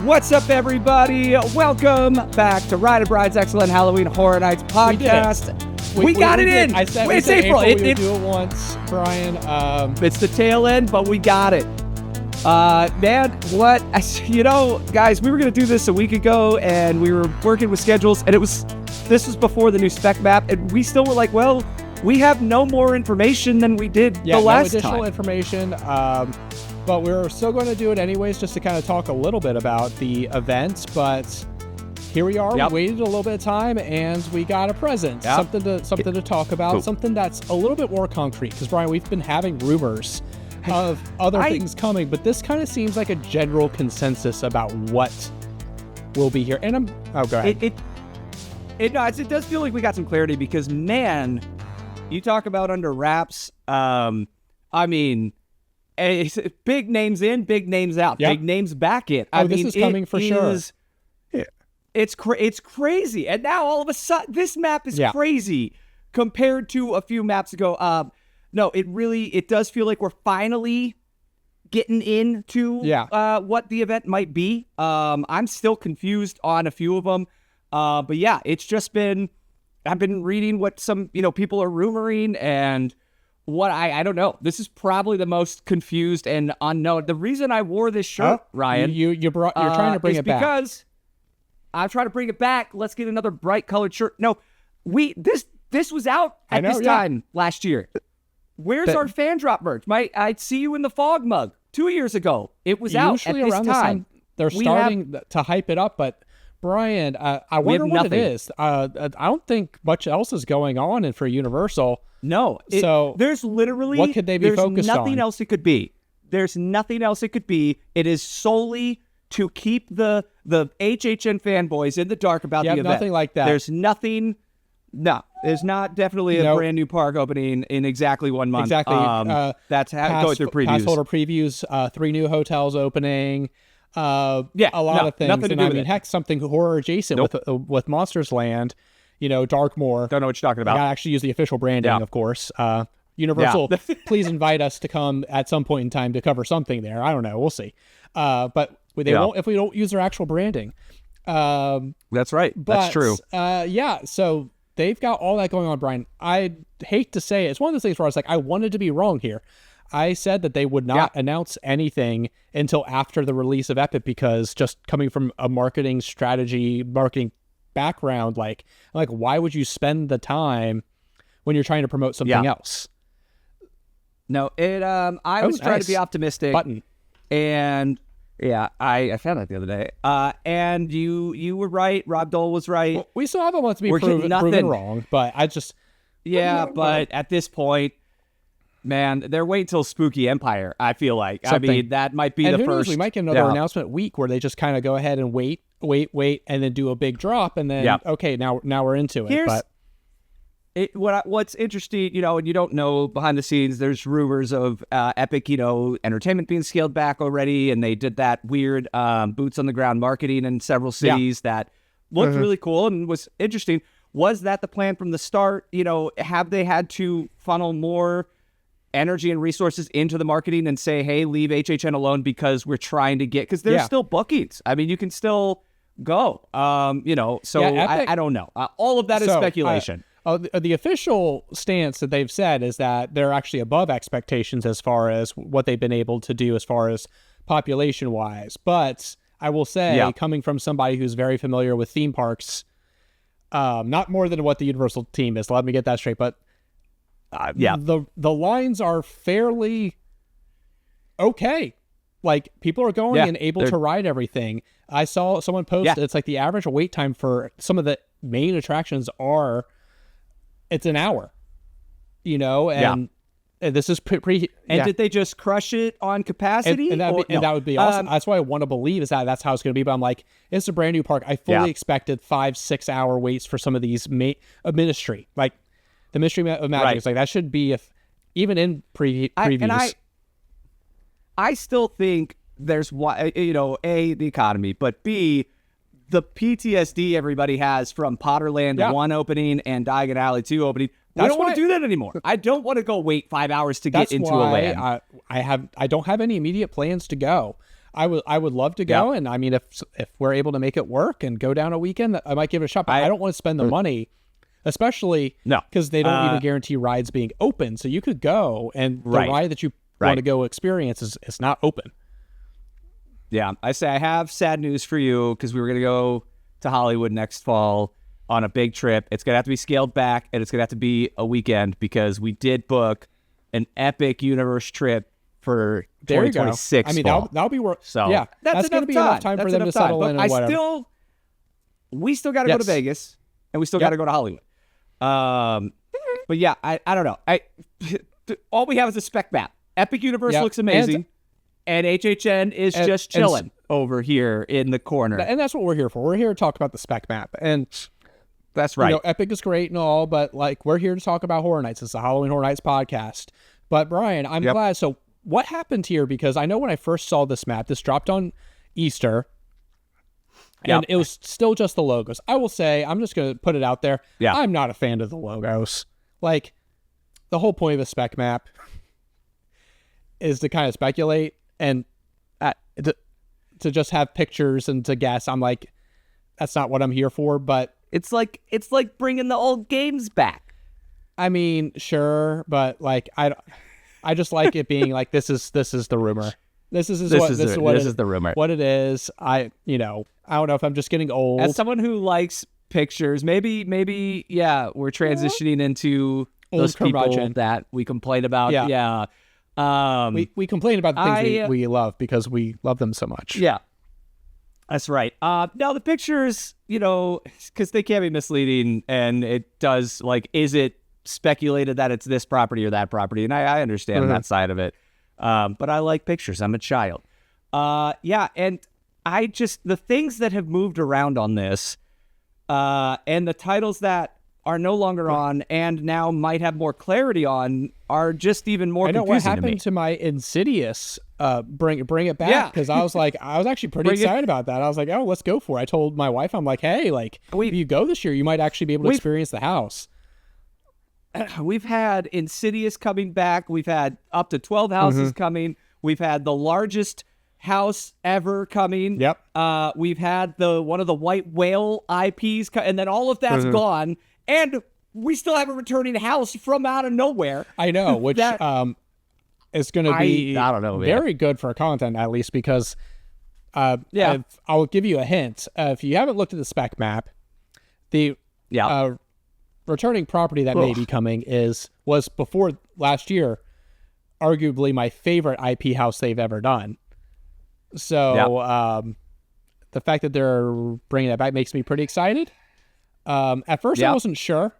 What's up, everybody? Welcome back to Ride a Bride's Excellent Halloween Horror Nights podcast. We got it in. I said it's April. We would do it once, Brian. It's the tail end, but we got it. Man, what? Guys, we were going to do this a week ago, and we were working with schedules, and this was before the new spec map, and we still were like, well, we have no more information than we did the last time. No additional information. But we're still going to do it anyways, just to kind of talk a little bit about the event. But here we are. Yep. We waited a little bit of time, and we got a present. Yep. Something to talk about. Cool. Something that's a little bit more concrete. Because Brian, we've been having rumors of other things coming, but this kind of seems like a general consensus about what will be here. And go ahead. It does feel like we got some clarity because, man, you talk about under wraps. It's big names in, big names out, big names back in. This is coming for sure. It's crazy. And now all of a sudden, this map is crazy compared to a few maps ago. No, it does feel like we're finally getting into what the event might be. I'm still confused on a few of them. But yeah, it's just been, I've been reading what some, people are rumoring and what I don't know. This is probably the most confused and unknown. The reason I wore this shirt, Ryan, you're trying to bring it back. Because I'm trying to bring it back. Let's get another bright colored shirt. No, this was out at this time last year. Where's our fan drop merch? I'd see you in the fog mug 2 years ago. It was out at this time. They're starting to hype it up, but Brian, I wonder what it is. I don't think much else is going on for Universal. No. So there's literally, what could they be focused on? There's nothing else it could be. There's nothing else it could be. It is solely to keep the HHN fanboys in the dark about the event. Nothing like that. There's nothing. No, there's not definitely a brand new park opening in exactly 1 month. Exactly. That's how going through previews. Pass holder previews, 3 new hotels opening. A lot of things. Nothing to do with it. Heck, something horror adjacent with Monsters Land. Darkmoor. Don't know what you're talking about. I gotta actually use the official branding, of course. Universal, please invite us to come at some point in time to cover something there. I don't know. We'll see. But they won't if we don't use their actual branding. That's right. That's true. So they've got all that going on, Brian. I hate to say it. It's one of those things where I was like, I wanted to be wrong here. I said that they would not announce anything until after the release of Epic because just coming from a marketing background, like why would you spend the time when you're trying to promote something else? No, I was trying to be optimistic. And I found that the other day. And you were right. Rob Dole was right. Well, we still have a lot to be proven wrong, but I just but at this point, man, they're waiting till Spooky Empire. I feel like that might be the first. We might get another announcement week where they just kind of go ahead and wait, and then do a big drop, and then now we're into it. What's interesting, and you don't know behind the scenes. There's rumors of Epic, Entertainment being scaled back already, and they did that weird boots on the ground marketing in several cities that looked really cool and was interesting. Was that the plan from the start? Have they had to funnel more energy and resources into the marketing and say, hey, leave HHN alone because we're trying to get, because there's still bookings. I mean, you can still go, so Epic, I don't know. All of that is speculation. The official stance that they've said is that they're actually above expectations as far as what they've been able to do as far as population wise. But I will say, coming from somebody who's very familiar with theme parks, not more than what the Universal team is. Let me get that straight. But the lines are fairly okay. Like, people are going and able to ride everything. I saw someone post it's like the average wait time for some of the main attractions it's an hour, and this is pretty. And did they just crush it on capacity? And that would be awesome. That's what I want to believe is that's how it's going to be. But I'm like, it's a brand new park. I fully expected 5-6 hour waits for some of these ministry, like the Mystery of Magic. It's like that should be even in previews. I still think there's A, the economy, but B, the PTSD everybody has from Potterland 1 opening and Diagon Alley 2 opening. I don't want to do that anymore. I don't want to go wait 5 hours to get into a land. I don't have any immediate plans to go. I would love to go, and I mean, if we're able to make it work and go down a weekend, I might give it a shot. But I don't want to spend the money, especially because they don't even guarantee rides being open. So you could go, and the ride that you want to go experience is not open. Yeah, I say I have sad news for you because we were going to go to Hollywood next fall on a big trip. It's going to have to be scaled back, and it's going to have to be a weekend because we did book an Epic Universe trip for 2026. I mean, that'll be worth. So yeah, that's going to be enough time for them to settle in and whatever. We still got to go to Vegas, and we still got to go to Hollywood. But yeah, I don't know. All we have is a spec map. Epic Universe looks amazing, and HHN is just chilling over here in the corner. And that's what we're here for. We're here to talk about the spec map, and that's right. You know, Epic is great and all, but like we're here to talk about Horror Nights. It's the Halloween Horror Nights podcast. But Brian, I'm glad. So what happened here? Because I know when I first saw this map, this dropped on Easter, and it was still just the logos. I will say, I'm just going to put it out there. Yeah. I'm not a fan of the logos. Like, the whole point of a spec map is to kind of speculate and to just have pictures and to guess. I'm like, that's not what I'm here for, but it's like bringing the old games back. I mean, sure, but like I just like it being like this is the rumor. This is the rumor. What it is. I don't know if I'm just getting old. As someone who likes pictures, maybe we're transitioning into those people that we complain about. Yeah. We complain about the things we love because we love them so much. Yeah. That's right. Now the pictures, because they can be misleading, and it does, like, is it speculated that it's this property or that property? And I understand that side of it. But I like pictures. I'm a child. And the things that have moved around on this, and the titles that are no longer on and now might have more clarity on are just even more confusing to me. What happened to my Insidious bring it back, because I was actually pretty excited about that. I was like, oh, let's go for it. I told my wife, I'm like, hey, like, if you go this year, you might actually be able to experience the house. We've had Insidious coming back. We've had up to 12 houses coming. We've had the largest house ever coming. Yep. We've had one of the white whale IPs, and then all of that's gone. And we still have a returning house from out of nowhere. I know, which is going to be very good for content, at least, because I'll give you a hint. If you haven't looked at the spec map, the returning property that may be coming was before last year, arguably my favorite IP house they've ever done. So the fact that they're bringing that back makes me pretty excited. At first, I wasn't sure.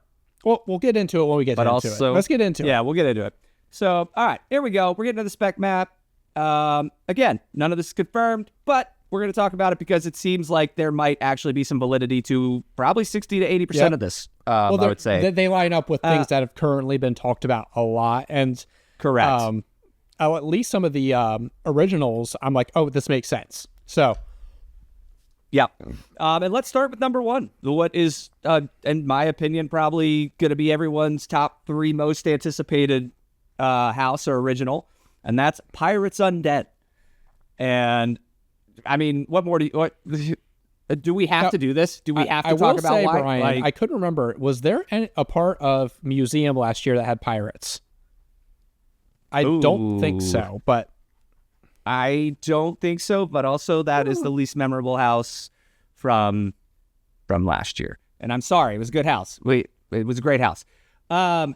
Well, we'll get into it when we get into it. Let's get into it. Yeah, we'll get into it. So, all right, here we go. We're getting to the spec map. Again, none of this is confirmed, but we're going to talk about it because it seems like there might actually be some validity to probably 60 to 80% of this, I would say. They line up with things that have currently been talked about a lot. And correct. At least some of the originals, I'm like, oh, this makes sense. So... yeah. And let's start with number one. What is, in my opinion, probably going to be everyone's top 3 most anticipated house or original, and that's Pirates Undead. And, I mean, what more do we have to do this? Do we have to talk about why? Brian, I couldn't remember. Was there a part of Museum last year that had pirates? I don't think so, but... I don't think so, but also that is the least memorable house from last year. And I'm sorry, it was a good house. It was a great house. I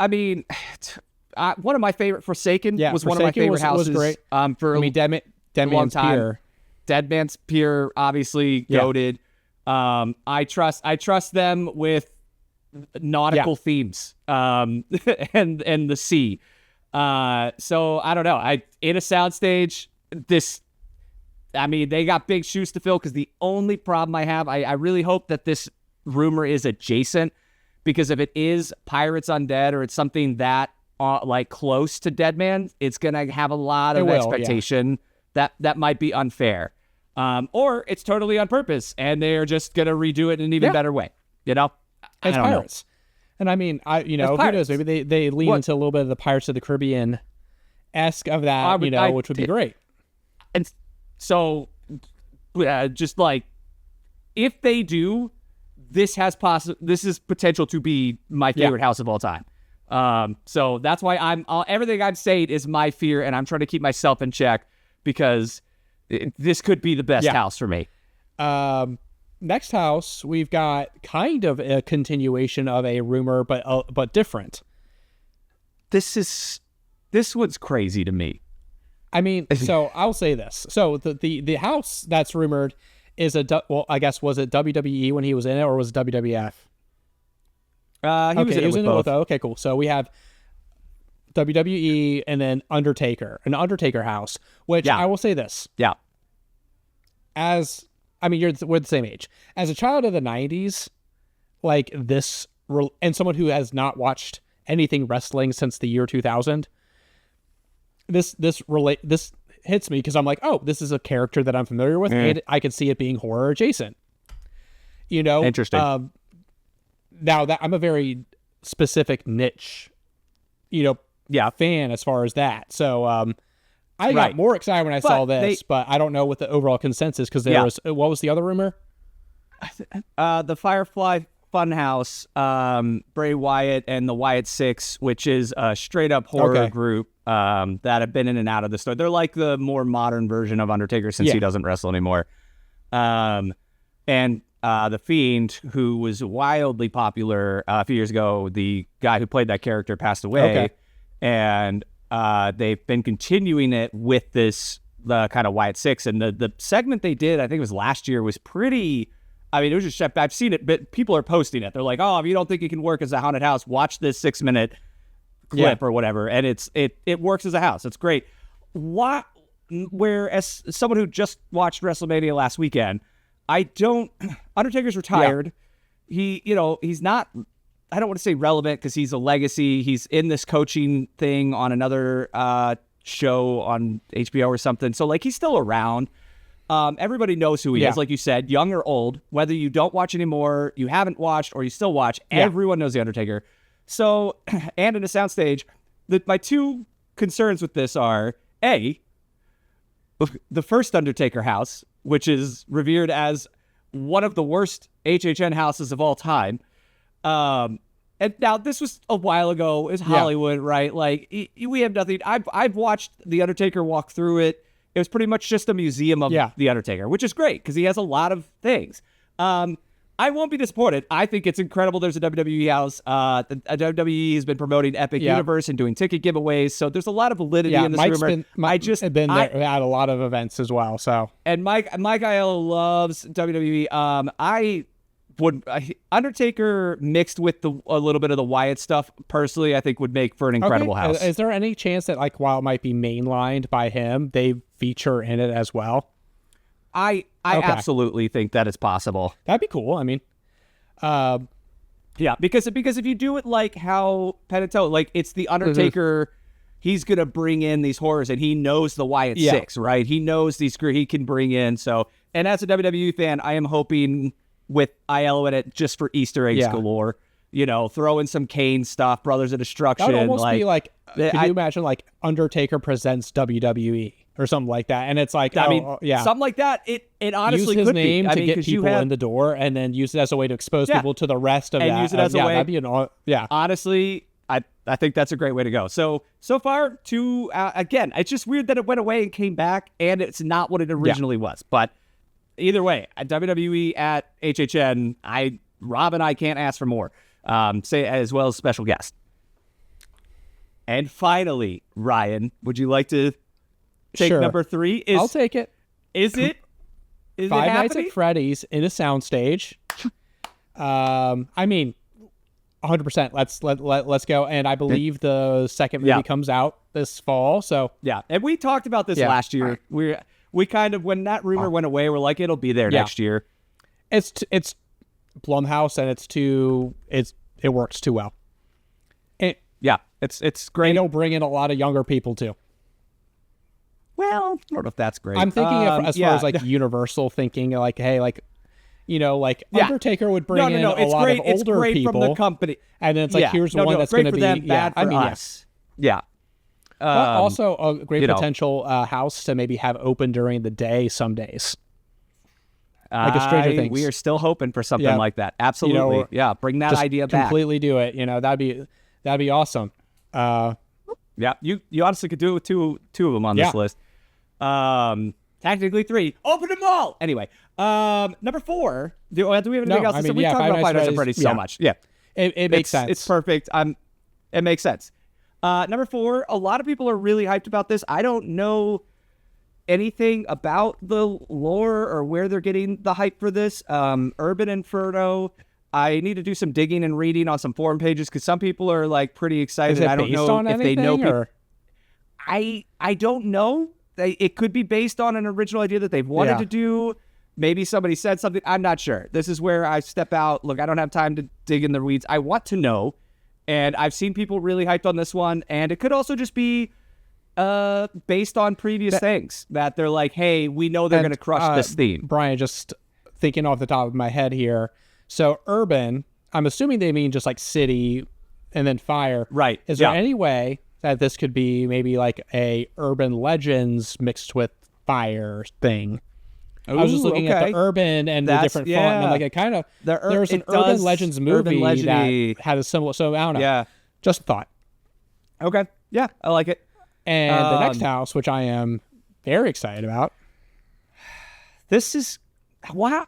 mean, one of my favorite, Forsaken was one of my favorite houses. Was great. Dead Man's Pier. Dead Man's Pier, obviously goated. I trust them with nautical themes, and the sea. So I don't know. In a soundstage, they got big shoes to fill, because the only problem I have, I really hope that this rumor is adjacent, because if it is Pirates Undead or it's something that like close to Dead Man, it's gonna have a lot of expectation that might be unfair, or it's totally on purpose and they're just gonna redo it in an even better way. It's Pirates. And I mean, who knows? Maybe they lean into a little bit of the Pirates of the Caribbean-esque of that, which would be great. So, just like, if they do, this is potential to be my favorite house of all time. So that's why everything I'm saying is my fear, and I'm trying to keep myself in check because this could be the best house for me. Next house, we've got kind of a continuation of a rumor, but different. This one's crazy to me. I mean, so I'll say this. So the house that's rumored is I guess, was it WWE when he was in it, or was it WWF? He was in it with both. Okay, cool. So we have WWE and then Undertaker, an Undertaker house, which I will say this. Yeah. We're the same age. As a child of the 90s, like this, and someone who has not watched anything wrestling since the year 2000, this hits me because I'm like, oh, this is a character that I'm familiar with, and I can see it being horror adjacent. Interesting. Now that I'm a very specific niche, fan as far as that. So I got more excited when I saw this, but I don't know what the overall consensus, because there was, what was the other rumor? The Firefly Funhouse, Bray Wyatt and the Wyatt Six, which is a straight up horror group that have been in and out of the story. They're like the more modern version of Undertaker since he doesn't wrestle anymore. And The Fiend, who was wildly popular a few years ago, the guy who played that character passed away. And they've been continuing it with the kind of Wyatt Six. And the segment they did, I think it was last year, was pretty... I mean, it was just, I've seen it, but people are posting it. They're like, oh, if you don't think it can work as a haunted house, watch this 6-minute clip or whatever. And it works as a house. It's great. Whereas someone who just watched WrestleMania last weekend, Undertaker's retired. Yeah. He's not, I don't want to say relevant because he's a legacy. He's in this coaching thing on another show on HBO or something. So like, he's still around. Everybody knows who he is, like you said, young or old. Whether you don't watch anymore, you haven't watched, or you still watch, everyone knows The Undertaker. So, and in a soundstage, my two concerns with this are, A, the first Undertaker house, which is revered as one of the worst HHN houses of all time. And now, this was a while ago. It's Hollywood, right? Like, we have nothing. I've watched The Undertaker walk through it. It was pretty much just a museum of The Undertaker, which is great because he has a lot of things. I won't be disappointed. I think it's incredible there's a WWE house. WWE has been promoting Epic Universe and doing ticket giveaves, so there's a lot of validity in this rumor. Mike's been there at a lot of events as well. So, and Mike Aiello loves WWE. Undertaker mixed with a little bit of the Wyatt stuff, personally, I think would make for an incredible house. Is there any chance that, like, while it might be mainlined by him, they feature in it as well? I absolutely think that is possible. That'd be cool. I mean, because if you do it like how Pentatone, like it's the Undertaker, he's gonna bring in these horrors, and he knows the Wyatt Six, right? He knows these he can bring in. So, and as a WWE fan, I am hoping with Aiello in it just for Easter eggs galore. Throw in some Kane stuff, Brothers of Destruction. That would almost be like, could you imagine like Undertaker presents WWE or something like that? And it's like, something like that. It honestly use his could name be. to get people in the door, and then use it as a way to expose people to the rest of that. And use it as a way. That'd be Honestly, I think that's a great way to go. So far, again, it's just weird that it went away and came back, and it's not what it originally was. But either way, at WWE at HHN, Rob and I can't ask for more. Say as well as special guest. And finally, Ryan, would you like to take number 3? I'll take it. Is it Five Nights happening? at Freddy's in a soundstage. I mean, 100%. Let's go. And I believe the second movie comes out this fall. So and we talked about this last year. We kind of, when that rumor went away, we're like, it'll be there next year. It's Blumhouse, and it works too well. It's great. And it'll bring in a lot of younger people too. Well, I don't know if that's great. I'm thinking as far as like Universal thinking, like, hey, like, Undertaker would bring in a lot of older it's great people from the company. And then it's like, here's one that's going to be bad for us. Yeah. But also a great potential house to maybe have open during the day some days. Like a Stranger Things. We are still hoping for something like that. Absolutely. Bring that idea back. Completely do it. That'd be awesome. Yeah, you honestly could do it with two of them on this list. Technically 3. Open them all. Anyway, number 4. Do we have anything else? We talked about Five Nights at Freddy's so much. Yeah, it makes sense. It's perfect. It makes sense. Number 4. A lot of people are really hyped about this. I don't know anything about the lore or where they're getting the hype for this. Urban Inferno. I need to do some digging and reading on some forum pages because some people are like pretty excited. I don't know if they know. I don't know. It could be based on an original idea that they've wanted to do. Maybe somebody said something. I'm not sure. This is where I step out. Look, I don't have time to dig in the weeds. I want to know. And I've seen people really hyped on this one. And it could also just be based on previous things that they're like, hey, we know they're going to crush this theme. Brian, just thinking off the top of my head here. So urban, I'm assuming they mean just like city and then fire. Right. Is there any way that this could be maybe like a urban legends mixed with fire thing? I was just looking at the urban and the different font. And I'm like, it kind of, there's an urban legends movie that had a similar, so I don't know. Yeah. Just a thought. Okay. Yeah, I like it. And the next house, which I am very excited about. This is, wow.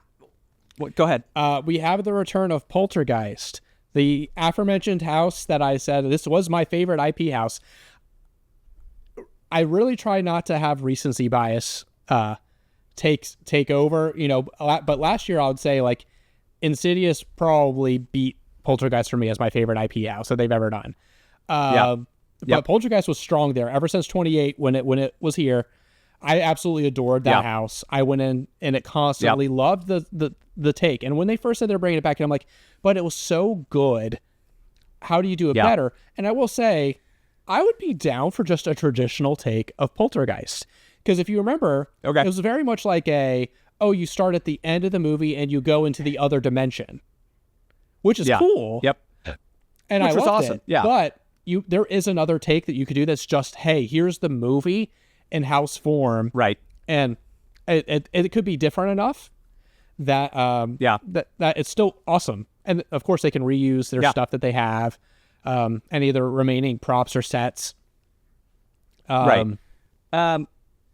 Go ahead. We have the return of Poltergeist, the aforementioned house that I said this was my favorite IP house. I really try not to have recency bias take over, but last year I would say like Insidious probably beat Poltergeist for me as my favorite IP house that they've ever done. But Poltergeist was strong there ever since 28 when it was here. I absolutely adored that house. I went in and it constantly loved the take. And when they first said they're bringing it back, and I'm like, but it was so good. How do you do it better? And I will say, I would be down for just a traditional take of Poltergeist. Because if you remember, it was very much like you start at the end of the movie and you go into the other dimension, which is cool. Yep. And which I was loved awesome. it. Yeah. But there is another take that you could do that's just, hey, here's the movie in house form. Right. And it could be different enough that that it's still awesome. And of course they can reuse their stuff that they have, any of the remaining props or sets. Right.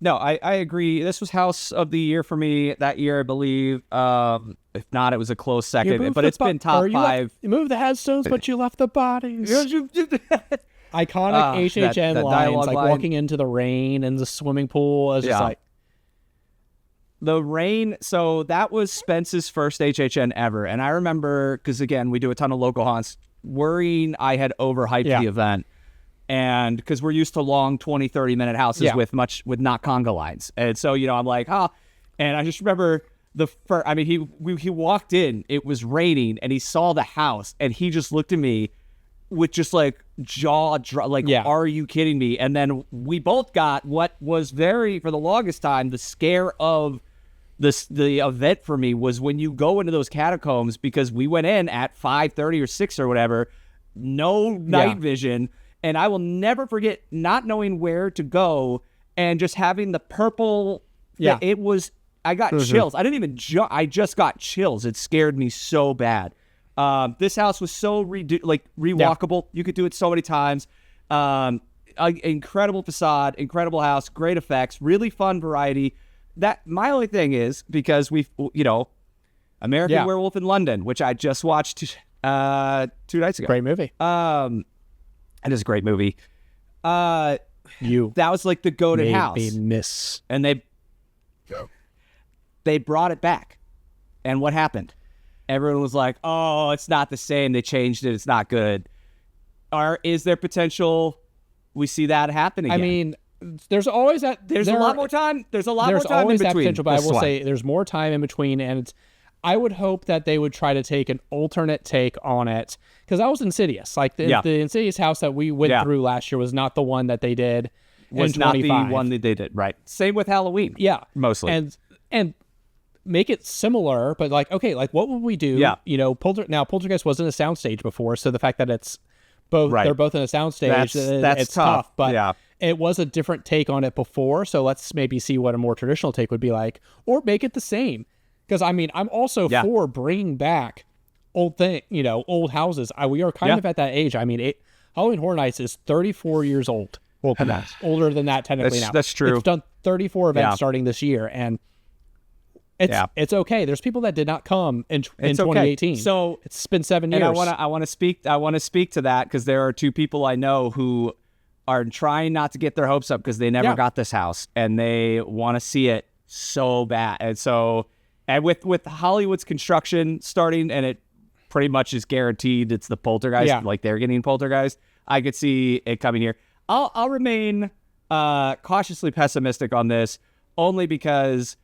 No, I agree. This was House of the Year for me that year, I believe. If not, it was a close second. But it's been top 5. You moved the headstones, but you left the bodies. Iconic HHN lines, like walking into the rain and the swimming pool. Is just like the rain. So that was Spence's first HHN ever, and I remember because again we do a ton of local haunts, worrying I had overhyped the event. And because we're used to long 20, 30-minute houses with not conga lines. And so, I'm like, and I just remember he walked in, it was raining, and he saw the house, and he just looked at me with just like jaw drop, like, are you kidding me? And then we both got what was for the longest time, the scare of the event for me was when you go into those catacombs, because we went in at 5:30 or 6 or whatever, no night vision. And I will never forget not knowing where to go and just having the purple. Yeah. It was, I got chills. I didn't even I just got chills. It scared me so bad. This house was so rewalkable. You could do it so many times. Incredible facade, incredible house, great effects, really fun variety. That my only thing is because we've, American Werewolf in London, which I just watched 2 nights ago. Great movie. It is a great movie. That was like the goated house. Miss. And they brought it back. And what happened? Everyone was like, oh, it's not the same. They changed it. It's not good. Is there potential we see that happen again? I mean, there's always that. There's a lot more time. There's always that potential, but I will say there's more time in between. And I would hope that they would try to take an alternate take on it. Because that was Insidious. Like the Insidious house that we went through last year was not the one that they did. Was not the one that they did. Right. Same with Halloween. Yeah. Mostly. And make it similar, but like, okay, like what would we do? Yeah. Poltergeist wasn't a soundstage before, so the fact that it's both, they're both in a soundstage, that's it's tough. But it was a different take on it before. So let's maybe see what a more traditional take would be like, or make it the same. Because I mean, I'm also for bringing back old houses. We are kind of at that age. I mean, Halloween Horror Nights is 34 years old. Well, older than that technically now. That's true. It's done 34 events starting this year, and it's okay. There's people that did not come in 2018. Okay. So it's been 7 years. And I want to speak to that, because there are two people I know who are trying not to get their hopes up because they never got this house and they want to see it so bad. And so, and with Hollywood's construction starting, and it pretty much is guaranteed it's the Poltergeist, like they're getting Poltergeist, I could see it coming here. I'll remain cautiously pessimistic on this, only because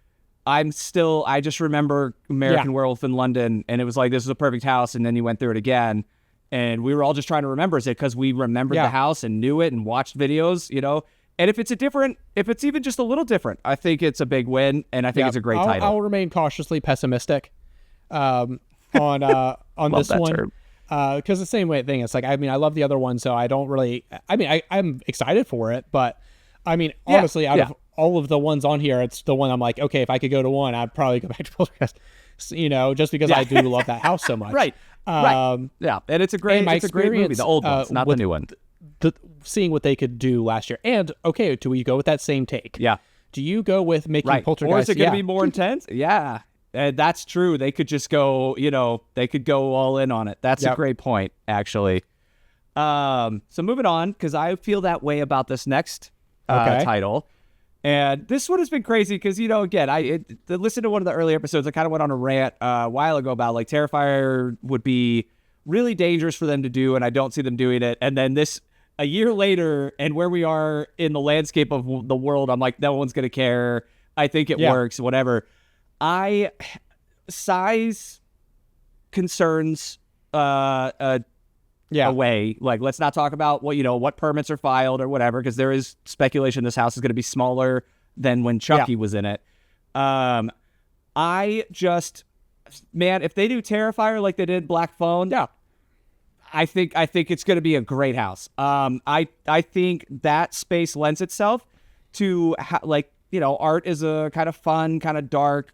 I just remember American Werewolf in London, and it was like, this is a perfect house, and then you went through it again, and we were all just trying to remember it because we remembered the house and knew it and watched videos, And if it's even just a little different, I think it's a big win, and I think it's a great title. I'll remain cautiously pessimistic on this one. Because the same way thing, it's like, I mean, I love the other one, so I don't really, I'm excited for it, but I mean, honestly, out of all of the ones on here, it's the one I'm like, okay, if I could go to one, I'd probably go back to Poltergeist, just because I do love that house so much. Right. And it's a great movie, the old ones, not the new one. Seeing what they could do last year. And, okay, do we go with that same take? Yeah. Do you go with making Poltergeist? Or is it going to be more intense? Yeah. That's true. They could just go, they could go all in on it. That's a great point, actually. So moving on, because I feel that way about this next title. And this one has been crazy because, again, I listened to one of the early episodes. I kind of went on a rant a while ago about, like, Terrifier would be really dangerous for them to do, and I don't see them doing it. And then this, a year later, and where we are in the landscape of the world, I'm like, no one's going to care. I think it works, whatever. Size concerns away. Like, let's not talk about what permits are filed or whatever, because there is speculation this house is going to be smaller than when Chucky was in it. If they do Terrifier like they did Black Phone, I think it's going to be a great house. I think that space lends itself to art is a kind of fun, kind of dark,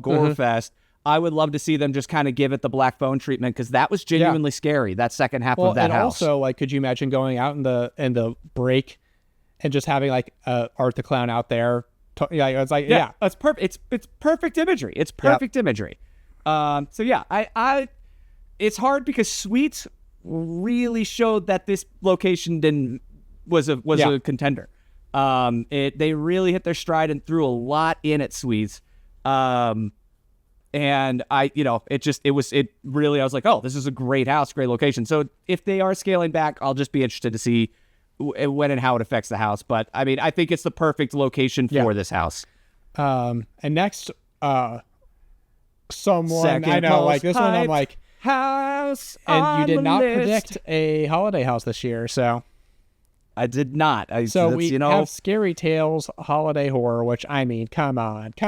gore fest. I would love to see them just kind of give it the Black Phone treatment, because that was genuinely scary, that second half of that and house. Also, like, could you imagine going out in the break and just having like Art the Clown out there? It's like it's perfect. It's perfect imagery. It's perfect imagery. It's hard because Sweets really showed that this location was a contender. They really hit their stride and threw a lot in at Sweets. And I was like, oh, this is a great house, great location. So if they are scaling back, I'll just be interested to see when and how it affects the house. But I mean, I think it's the perfect location for this house. And next, someone Second I know, like this one, I'm like, house, and you did not predict a holiday house this year, so. I did not. So we have Scary Tales Holiday Horror, which, I mean, come on. Do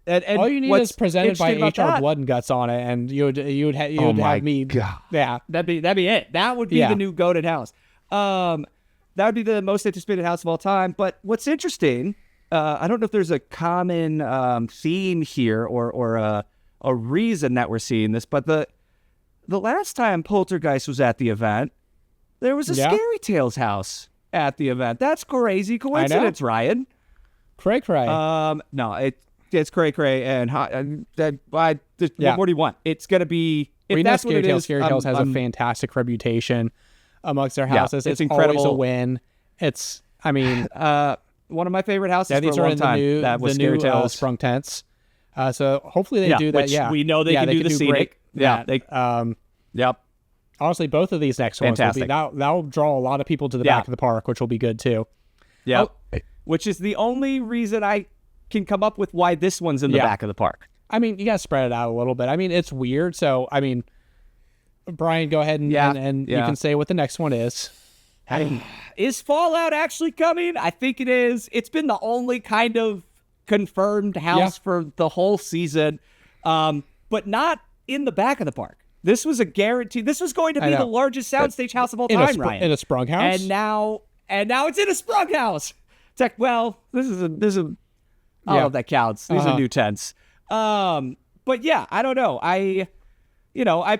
and all you need is presented by HR Blood and Guts on it, and you'd have me. God. Yeah, that'd be it. That would be the new goated house. That would be the most anticipated house of all time. But what's interesting, I don't know if there's a common theme here or a reason that we're seeing this, but the last time Poltergeist was at the event, there was a Scary Tales house at the event. That's crazy coincidence, Ryan. Cray. No, it's cray. And what more do you want? It's gonna be. If that's what it is, Scary Tales has a fantastic reputation amongst their houses. It's incredible. Always a win. It's, I mean, one of my favorite houses for a long time. That was the Scary new Tales Sprung Tents. So hopefully they do that. Which we know they can do the scenic. Yep. Honestly, both of these next ones will be, that'll draw a lot of people to the back of the park, which will be good too. Yeah. Which is the only reason I can come up with why this one's in the back of the park. I mean, you gotta spread it out a little bit. I mean, it's weird. So, I mean, Brian, go ahead and you can say what the next one is. Is Fallout actually coming? I think it is. It's been the only kind of confirmed house for the whole season, but not in the back of the park. This was a guarantee. This was going to be the largest soundstage house of all time, Ryan. In a sprung house? And now it's in a sprung house. It's like, well, this is I don't know if that counts. These are new tents. But yeah, I don't know. I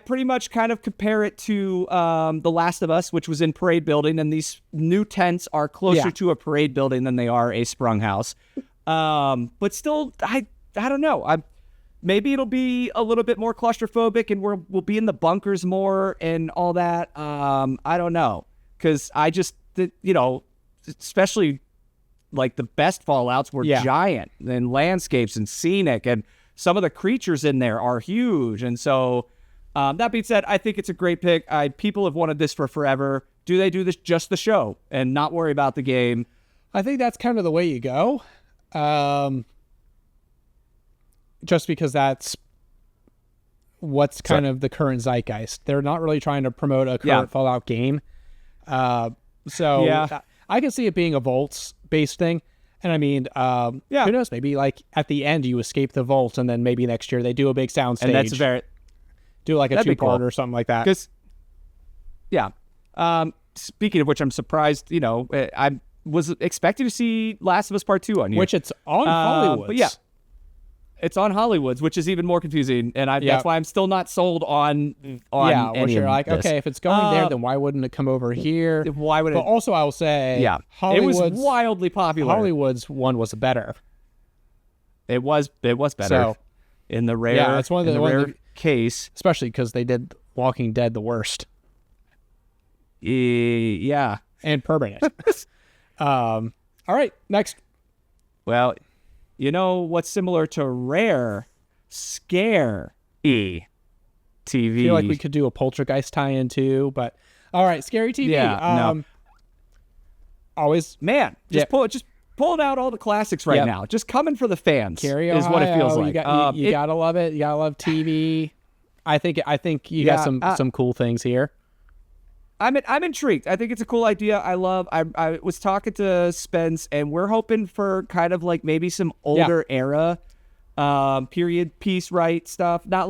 pretty much kind of compare it to The Last of Us, which was in Parade Building, and these new tents are closer to a Parade Building than they are a sprung house. But still, I don't know. Maybe it'll be a little bit more claustrophobic, and we'll be in the bunkers more and all that. I don't know, because I just, especially like the best Fallouts were giant and landscapes and scenic, and some of the creatures in there are huge. And so, that being said, I think it's a great pick. People have wanted this for forever. Do they do this just the show and not worry about the game? I think that's kind of the way you go. Just because that's what's kind of the current zeitgeist. They're not really trying to promote a current Fallout game. I can see it being a vaults-based thing. And I mean, who knows? Maybe like at the end you escape the vault, and then maybe next year they do a big soundstage. And that's do like a 2-part or something like that. Speaking of which, I'm surprised. I was expecting to see Last of Us Part 2 on here, which it's on Hollywood. But yeah. It's on Hollywood's, which is even more confusing, and that's why I'm still not sold on any you're of like, this. Okay, if it's going there, then why wouldn't it come over here? Why would it? But also, I will say, it was wildly popular. Hollywood's one was better. It was better. So, in the rare, it's one of the rare case, especially because they did Walking Dead the worst. Yeah, and Permanent. All right, next. Well. You know what's similar to rare? Scare TV. I feel like we could do a Poltergeist tie-in too, but all right, Scary TV. No. Always, man, just pulling out all the classics right now. Just coming for the fans Cary, is Ohio, what it feels like. You gotta love it. You gotta love TV. I think you got some cool things here. I'm intrigued. I think it's a cool idea. I was talking to Spence, and we're hoping for kind of like maybe some older era period piece, right? Stuff. Not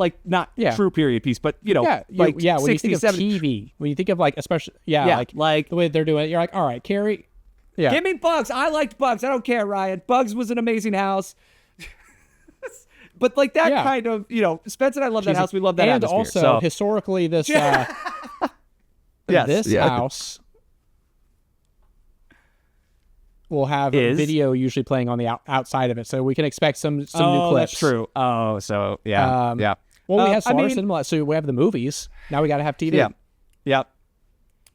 true period piece, but when 60s, you think of 70s. TV, when you think of like especially like the way they're doing it, you're like, all right, Cary. Yeah. Give me Bugs. I liked Bugs. I don't care, Ryan. Bugs was an amazing house. But like that kind of, Spence and I love that house. We love that atmosphere. And also, historically, this this house will have video usually playing on the outside of it, so we can expect some new clips. That's true. Oh, so yeah. Well, we have Slaughter Cinema, so we have the movies. Now we got to have TV. Yeah.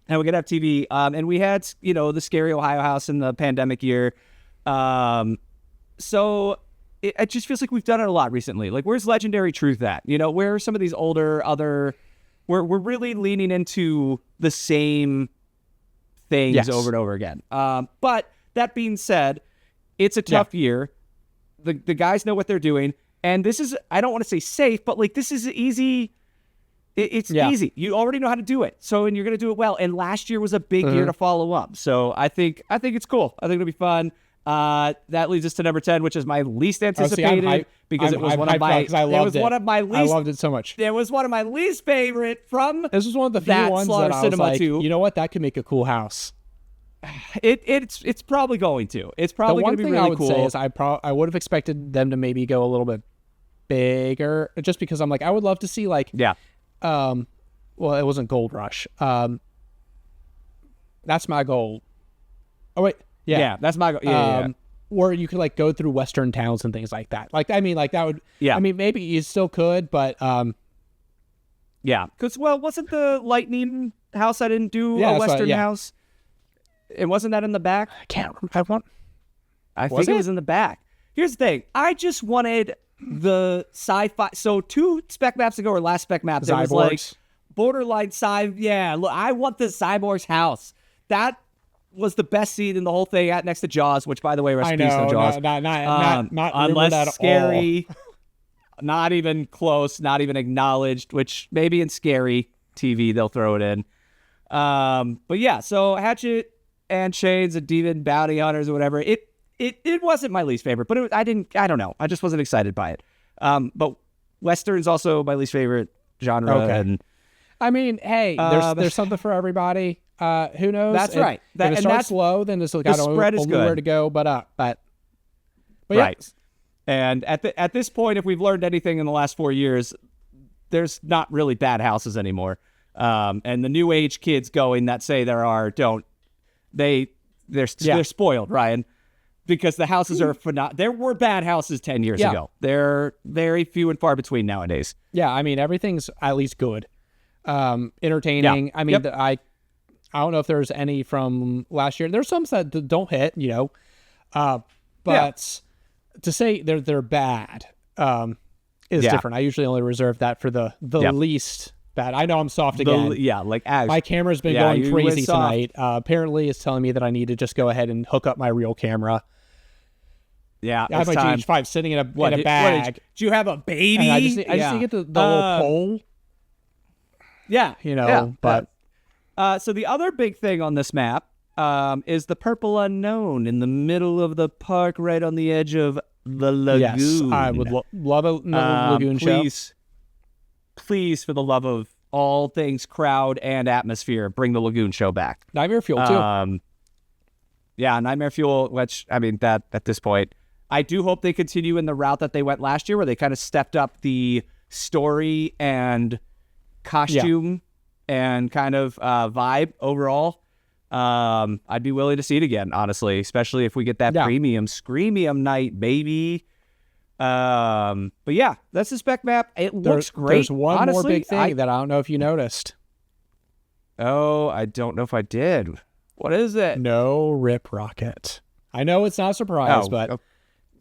And we're gonna have TV. And we had the Scary Ohio house in the pandemic year. So it just feels like we've done it a lot recently. Like, where's Legendary Truth at? Where are some of these older We're really leaning into the same things over and over again. But that being said, it's a tough year. The guys know what they're doing, and this is, I don't want to say safe, but like this is easy. It's easy. You already know how to do it, and you're gonna do it well. And last year was a big year to follow up. So I think it's cool. I think it'll be fun. That leads us to number 10, which is my least anticipated because it was one of my. I loved it. One of my least. I loved it so much. It was one of my least favorite from. This was one of the few ones that I was like, you know what, that could make a cool house. It's probably going to. It's probably going to be really cool. The one thing I would say is I would have expected them to maybe go a little bit bigger, just because I'm like, I would love to see like well, it wasn't Gold Rush. That's my goal. Oh wait. Yeah, that's my goal. Where you could like go through Western towns and things like that. Like, I mean, like that would. Yeah. I mean, maybe you still could, but. Yeah, because wasn't the Lightning house I didn't do a Western house? And wasn't that in the back? I can't remember. I think it was in the back. Here's the thing. I just wanted the sci-fi. So 2 spec maps ago, or last spec map, there was like borderline sci. Yeah, look, I want the Cyborg's house. That was the best scene in the whole thing, next to Jaws, which, by the way, rest in peace to Jaws. Not unless Scary, not even close, not even acknowledged, which maybe in Scary TV they'll throw it in. But yeah, so Hatchet and Shades and Demon Bounty Hunters or whatever, it wasn't my least favorite, but I don't know. I just wasn't excited by it. But Western's also my least favorite genre, and I mean, hey, there's something for everybody. Who knows? That's right. If it starts low, then it's got only where to go but up. But right. Yeah. And at this point, if we've learned anything in the last 4 years, there's not really bad houses anymore. And the new age kids going that say there are they're spoiled, Ryan, because the houses are phenomenal. There were bad houses 10 years ago. They're very few and far between nowadays. Yeah, I mean everything's at least good, entertaining. I mean, I don't know if there's any from last year. There's some that don't hit, but to say they're bad is different. I usually only reserve that for the least bad. I know I'm soft again. My camera's been going crazy tonight. Apparently, it's telling me that I need to just go ahead and hook up my real camera. Yeah, I have my GH5 sitting in a bag. Do you have a baby? And I just need to get the little pole. Yeah, but so the other big thing on this map is the purple unknown in the middle of the park, right on the edge of the lagoon. Yes, I would love a lagoon show. Please, for the love of all things crowd and atmosphere, bring the lagoon show back. Nightmare Fuel too. Nightmare Fuel, which, I mean, that at this point, I do hope they continue in the route that they went last year, where they kind of stepped up the story and costume and kind of vibe overall. I'd be willing to see it again, honestly, especially if we get that premium Screamium night, baby. But yeah, that's the spec map. It looks great. There's one more big thing that I don't know if you noticed. Oh, I don't know if I did. What is it? No rip rocket. I know it's not a surprise, but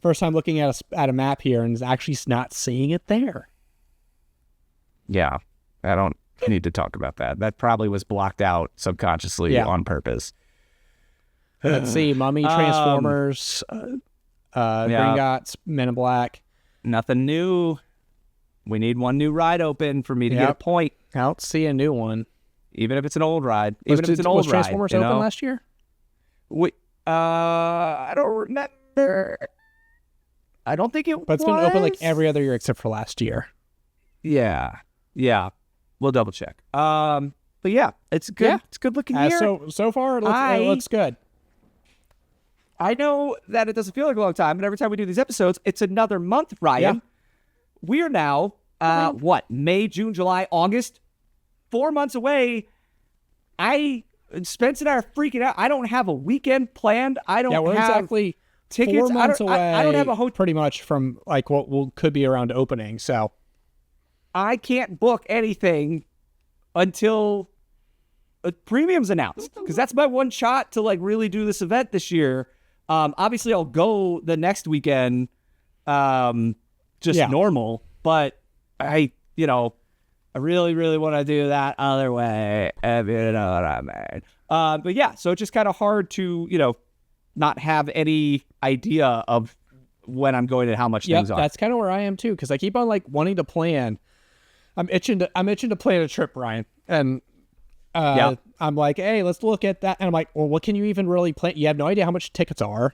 first time looking at a map here and is actually not seeing it there. Yeah, I don't need to talk about that. That probably was blocked out subconsciously on purpose. Let's see, Mummy, Transformers, Gringotts, Men in Black. Nothing new. We need one new ride open for me to get a point. I don't see a new one. Even if it's an old ride. Was Transformers open last year? I don't remember. I don't think it was. But it's been open like every other year except for last year. Yeah. We'll double check. But yeah, it's good. Yeah. It's good looking here. So far, it looks good. I know that it doesn't feel like a long time, but every time we do these episodes, it's another month, Ryan. Yeah. We're now, May, June, July, August, 4 months away. Spence and I are freaking out. I don't have a weekend planned. I don't we're have exactly tickets. 4 months away. I don't have a pretty much from like what could be around opening. So I can't book anything until a premium's announced, because that's my one shot to like really do this event this year. Obviously I'll go the next weekend, normal, but I really, really want to do that other way, if you know what I mean. But yeah, so it's just kind of hard to, not have any idea of when I'm going and how much things are. That's kind of where I am too, because I keep on like wanting to plan. I'm itching to plan a trip, Ryan. And I'm like, hey, let's look at that. And I'm like, well, what can you even really plan? You have no idea how much tickets are.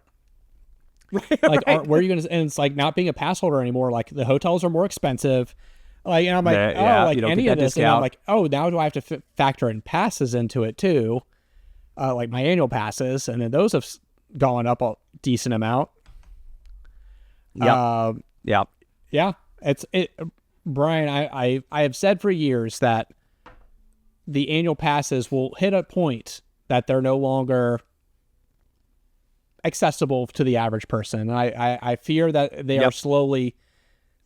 Like, where are you going to? And it's like not being a pass holder anymore. Like the hotels are more expensive. Like, and I'm like, any of this. And I'm like, now do I have to factor in passes into it too? Like my annual passes, and then those have gone up a decent amount. Yeah. Brian, I have said for years that the annual passes will hit a point that they're no longer accessible to the average person. And I fear that they are slowly,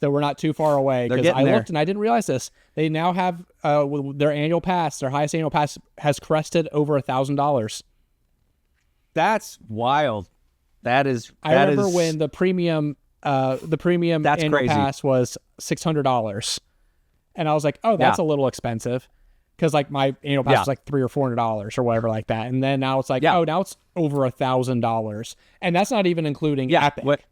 that we're not too far away, because I looked and I didn't realize this. They now have their annual pass, their highest annual pass has crested over $1,000. That's wild. I remember when the premium annual crazy. pass was $600, and I was like, oh, that's a little expensive, because like my annual pass was like $300 or $400 or whatever like that. And then now it's like, now it's over $1,000, and that's not even including Epic.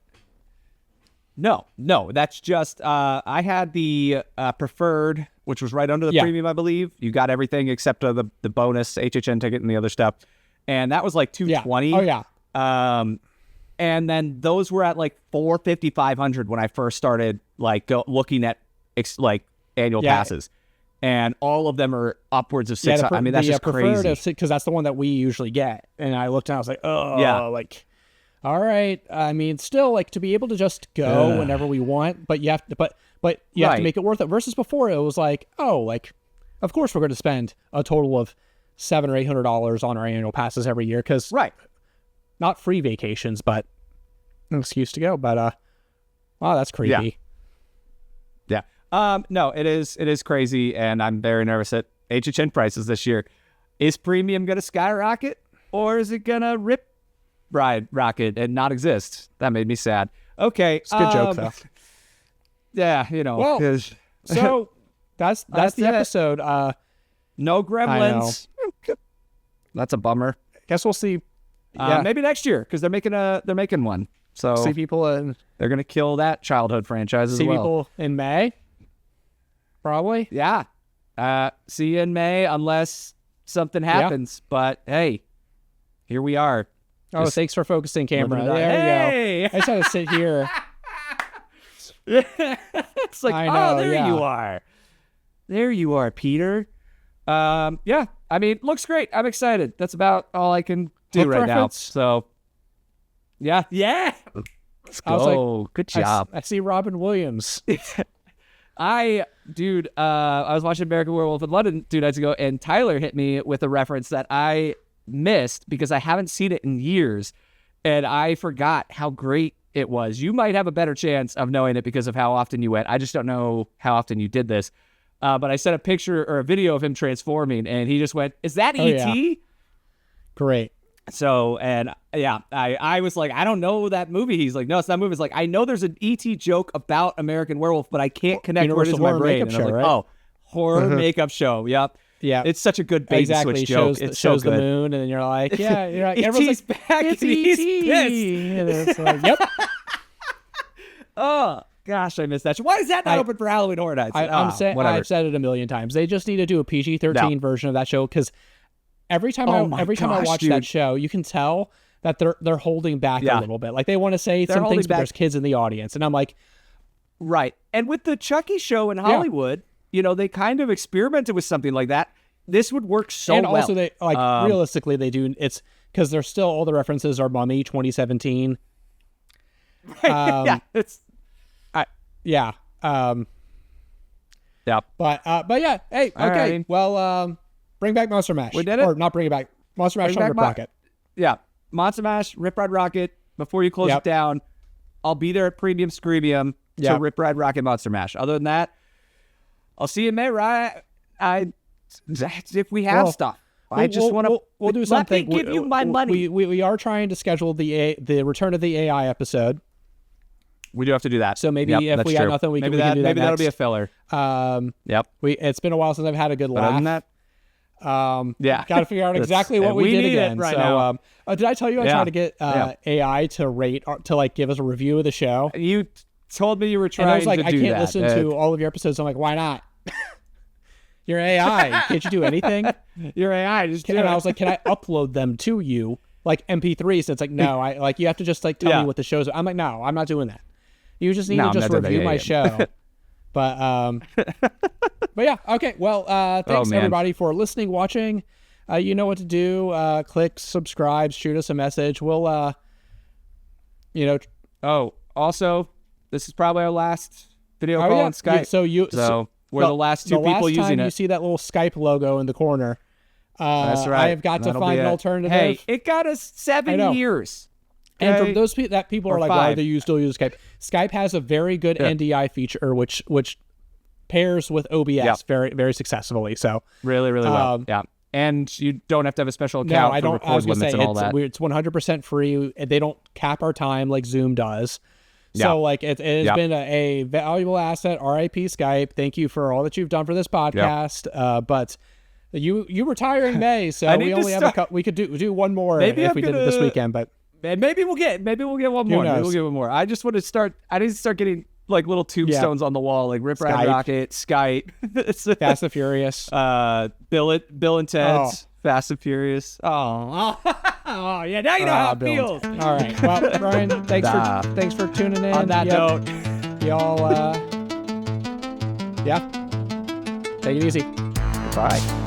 No, that's just I had the preferred, which was right under the premium, I believe. You got everything except the bonus HHN ticket and the other stuff, and that was like $220. Oh yeah. And then those were at like $450, $500 when I first started like looking at like annual passes. and all of them are upwards of 600. I mean, that's just crazy. Because that's the one that we usually get. And I looked and I was like, oh, yeah. like, all right. I mean, still, like, to be able to just go whenever we want, but you have to, but you have to make it worth it. Versus before, it was like, oh, like, of course we're going to spend a total of $700 or $800 on our annual passes every year because not free vacations, but an excuse to go. But wow, that's creepy. Yeah. No, it is crazy, and I'm very nervous at HHN prices this year. Is premium going to skyrocket, or is it going to rocket and not exist? That made me sad. Okay, it's a good joke though. Yeah, you know. Well, so that's the episode. No Gremlins. That's a bummer. Guess we'll see. Maybe next year because they're making one. So see people in. They're gonna kill that childhood franchise as well. See people in May. Probably. Yeah. See you in May unless something happens. Yeah. But hey, here we are. Oh, thanks for focusing, camera. There you go. I just had to sit here. It's like, you are. There you are, Peter. Yeah. I mean, looks great. I'm excited. That's about all I can do right now. So, yeah. Let's go. Like, good job. I see Robin Williams. I was watching American Werewolf in London 2 nights ago, and Tyler hit me with a reference that I missed because I haven't seen it in years, and I forgot how great it was. You might have a better chance of knowing it because of how often you went. I just don't know how often you did this. But I sent a picture or a video of him transforming, and he just went, "Is that E.T.?" Yeah. Great. So, and yeah, I was like, I don't know that movie. He's like, no, it's not a movie. It's like, I know there's an E.T. joke about American Werewolf, but I can't connect where it is in my brain. And I was like, right? Oh, horror makeup show. Yep. Yeah. It's such a good bait and switch joke. It shows so the moon, and then you're like, yeah, you're like, everyone's like, back, it's E.T. And it's like, yep. Oh, gosh, I missed that. Why is that not open for Halloween Horror Nights? I've said it a million times. They just need to do a PG-13 version of that show because every time I watch that show, you can tell that they're holding back a little bit. Like they want to say some things, but there's kids in the audience, and I'm like, right. And with the Chucky show in Hollywood, they kind of experimented with something like that. This would work so well. And also, they realistically, they do. It's because there's still all the references are Mummy 2017. Right. Yeah. But yeah. Hey. All okay. right. Well. Bring back Monster Mash. We did it? Or not bring it back. Monster Mash on Rip Rocket. Yeah. Monster Mash, Rip Ride Rocket. Before you close it down, I'll be there at Premium Screamium to Rip Ride Rocket Monster Mash. Other than that, I'll see you in May, right? If we have stuff. I just want to... We'll do something. Let me give you my money. We are trying to schedule the return of the AI episode. We do have to do that. So maybe if we got nothing, we can do that. Maybe that'll be a filler. It's been a while since I've had a good laugh. Other than that, got to figure out exactly what we did again. Right now. Did I tell you I tried to get AI to rate to like give us a review of the show? You told me you were trying and I was like, to do that. I can't listen to all of your episodes. I'm like, why not? You're AI. Can't you do anything? You're AI. And I was like, can I upload them to you like MP3? So it's like, no, you have to just like tell me what the show's. I'm like, no, I'm not doing that. You just need to just review my show. But yeah, okay. Well, thanks everybody for listening, watching. You know what to do. Click subscribe, shoot us a message. We'll also, this is probably our last video call on Skype. So we're the last two people using it. You see that little Skype logo in the corner. That's right. I have got to find an alternative. Hey, it got us 7 years. And from those people that people are like, why do you still use Skype? Skype has a very good NDI feature, which pairs with OBS very, very successfully. So really well. Yeah. And you don't have to have a special account for record limits and all that. It's 100% free. They don't cap our time like Zoom does. So like it has been a valuable asset. RIP Skype. Thank you for all that you've done for this podcast. But you retire in May, so we only have we could do one more if we did it this weekend. But maybe we'll get one more. Maybe we'll get one more. I just want to start. I need to start getting like little tombstones on the wall, like Rip Ride Rocket, Skype, Fast and Furious, Bill and Ted's Fast and Furious. Oh, yeah. Now you know how it feels. All right. Well, Brian, thanks for tuning in. On that note, y'all. Take it easy. Bye.